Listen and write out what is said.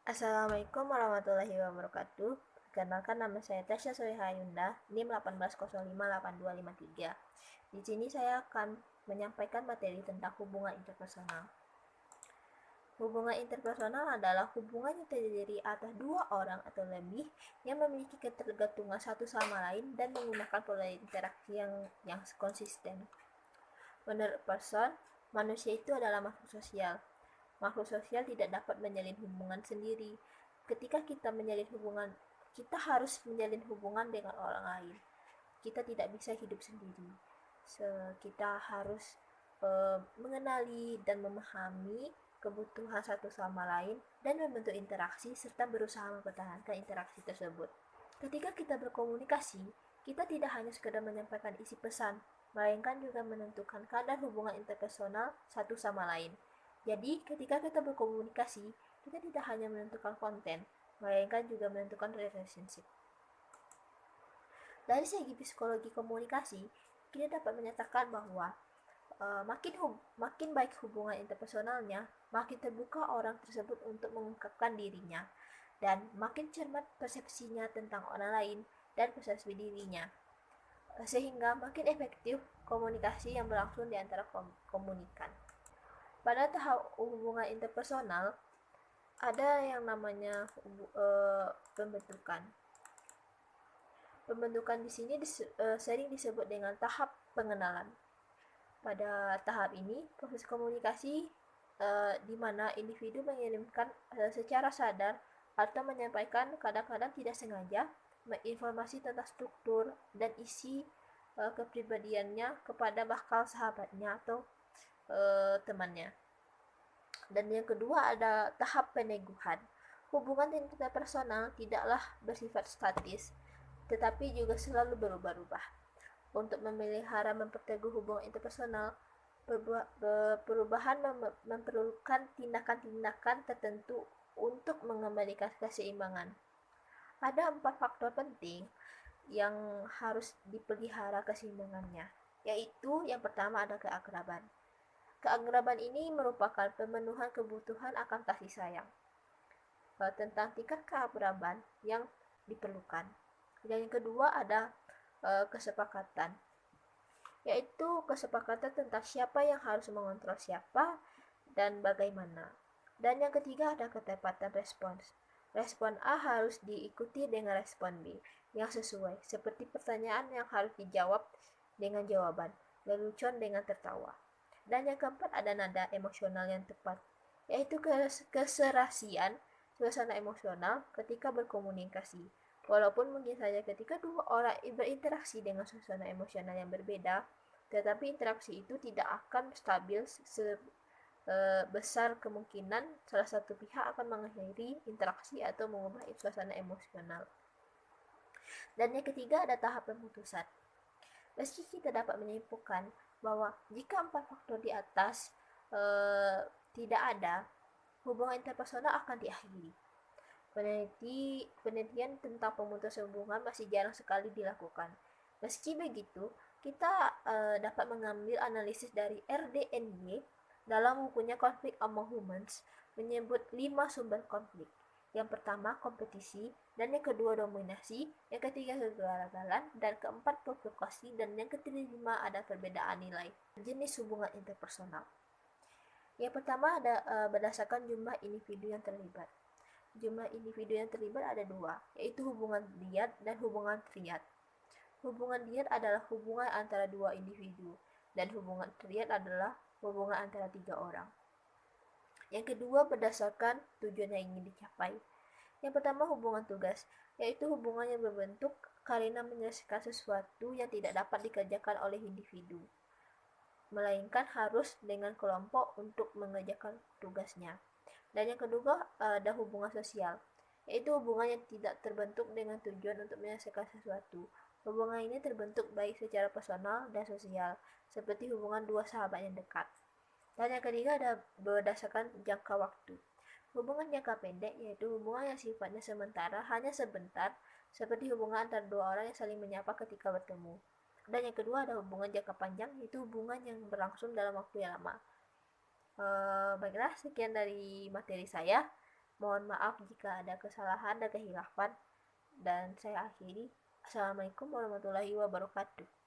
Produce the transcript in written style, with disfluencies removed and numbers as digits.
Assalamualaikum warahmatullahi wabarakatuh. Perkenalkan, nama saya Tasya Soleha Yunda, NIM 18058253. Di sini saya akan menyampaikan materi tentang hubungan interpersonal. Hubungan interpersonal adalah hubungan yang terdiri atas dua orang atau lebih yang memiliki ketergantungan satu sama lain dan menggunakan pola interaksi yang konsisten. Menurut Person, manusia itu adalah makhluk sosial. Makhluk sosial tidak dapat menjalin hubungan sendiri. Ketika kita menjalin hubungan, kita harus menjalin hubungan dengan orang lain. Kita tidak bisa hidup sendiri. Kita harus mengenali dan memahami kebutuhan satu sama lain dan membentuk interaksi serta berusaha mempertahankan interaksi tersebut. Ketika kita berkomunikasi, kita tidak hanya sekedar menyampaikan isi pesan, melainkan juga menentukan kadar hubungan interpersonal satu sama lain. Jadi, ketika kita berkomunikasi, kita tidak hanya menentukan konten, melainkan juga menentukan relationship. Dari segi psikologi komunikasi, kita dapat menyatakan bahwa makin baik hubungan interpersonalnya, makin terbuka orang tersebut untuk mengungkapkan dirinya, dan makin cermat persepsinya tentang orang lain dan persepsi dirinya, sehingga makin efektif komunikasi yang berlangsung di antara komunikan. Pada tahap hubungan interpersonal, ada yang namanya pembentukan. Pembentukan di sini sering disebut dengan tahap pengenalan. Pada tahap ini, proses komunikasi di mana individu mengirimkan secara sadar atau menyampaikan kadang-kadang tidak sengaja informasi tentang struktur dan isi kepribadiannya kepada bakal sahabatnya atau temannya. Dan yang kedua ada tahap peneguhan. Hubungan interpersonal tidaklah bersifat statis, tetapi juga selalu berubah-ubah. Untuk memelihara memperteguh hubungan interpersonal, perubahan memerlukan tindakan-tindakan tertentu untuk mengembalikan keseimbangan. Ada 4 faktor penting yang harus dipelihara keseimbangannya, yaitu yang pertama ada keakraban. Keakraban ini merupakan pemenuhan kebutuhan akan kasih sayang. Tentang tingkat keakraban yang diperlukan. Dan yang kedua ada kesepakatan, yaitu kesepakatan tentang siapa yang harus mengontrol siapa dan bagaimana. Dan yang ketiga ada ketepatan respons. Respon A harus diikuti dengan respon B yang sesuai, seperti pertanyaan yang harus dijawab dengan jawaban, lelucon dengan tertawa. Dan yang keempat ada nada emosional yang tepat, yaitu keserasian suasana emosional ketika berkomunikasi. Walaupun mungkin saja ketika dua orang berinteraksi dengan suasana emosional yang berbeda, tetapi interaksi itu tidak akan stabil besar kemungkinan salah satu pihak akan mengakhiri interaksi atau mengubah suasana emosional. Dan yang ketiga ada tahap pemutusan. Meski kita dapat menyimpulkan bahwa jika 4 faktor di atas tidak ada, hubungan interpersonal akan diakhiri. Penelitian tentang pemutusan hubungan masih jarang sekali dilakukan. Meski begitu, kita dapat mengambil analisis dari RDNY dalam bukunya Conflict Among Humans menyebut 5 sumber konflik. Yang pertama kompetisi, dan yang kedua dominasi, yang ketiga kegagalan, dan keempat provokasi, dan yang kelima ada perbedaan nilai jenis hubungan interpersonal. Yang pertama ada berdasarkan jumlah individu yang terlibat. Jumlah individu yang terlibat ada 2, yaitu hubungan dyad dan hubungan triad. Hubungan dyad adalah hubungan antara 2 individu, dan hubungan triad adalah hubungan antara 3 orang. Yang kedua berdasarkan tujuan yang ingin dicapai. Yang pertama hubungan tugas, yaitu hubungan yang berbentuk karena menyelesaikan sesuatu yang tidak dapat dikerjakan oleh individu, melainkan harus dengan kelompok untuk mengerjakan tugasnya. Dan yang kedua ada hubungan sosial, yaitu hubungan yang tidak terbentuk dengan tujuan untuk menyelesaikan sesuatu. Hubungan ini terbentuk baik secara personal dan sosial, seperti hubungan dua sahabat yang dekat. Dan yang ketiga ada berdasarkan jangka waktu. Hubungan jangka pendek yaitu hubungan yang sifatnya sementara, hanya sebentar, seperti hubungan antara dua orang yang saling menyapa ketika bertemu. Dan yang kedua ada hubungan jangka panjang, yaitu hubungan yang berlangsung dalam waktu yang lama. Baiklah, sekian dari materi saya. Mohon maaf jika ada kesalahan dan kehilafan, dan saya akhiri. Assalamualaikum warahmatullahi wabarakatuh.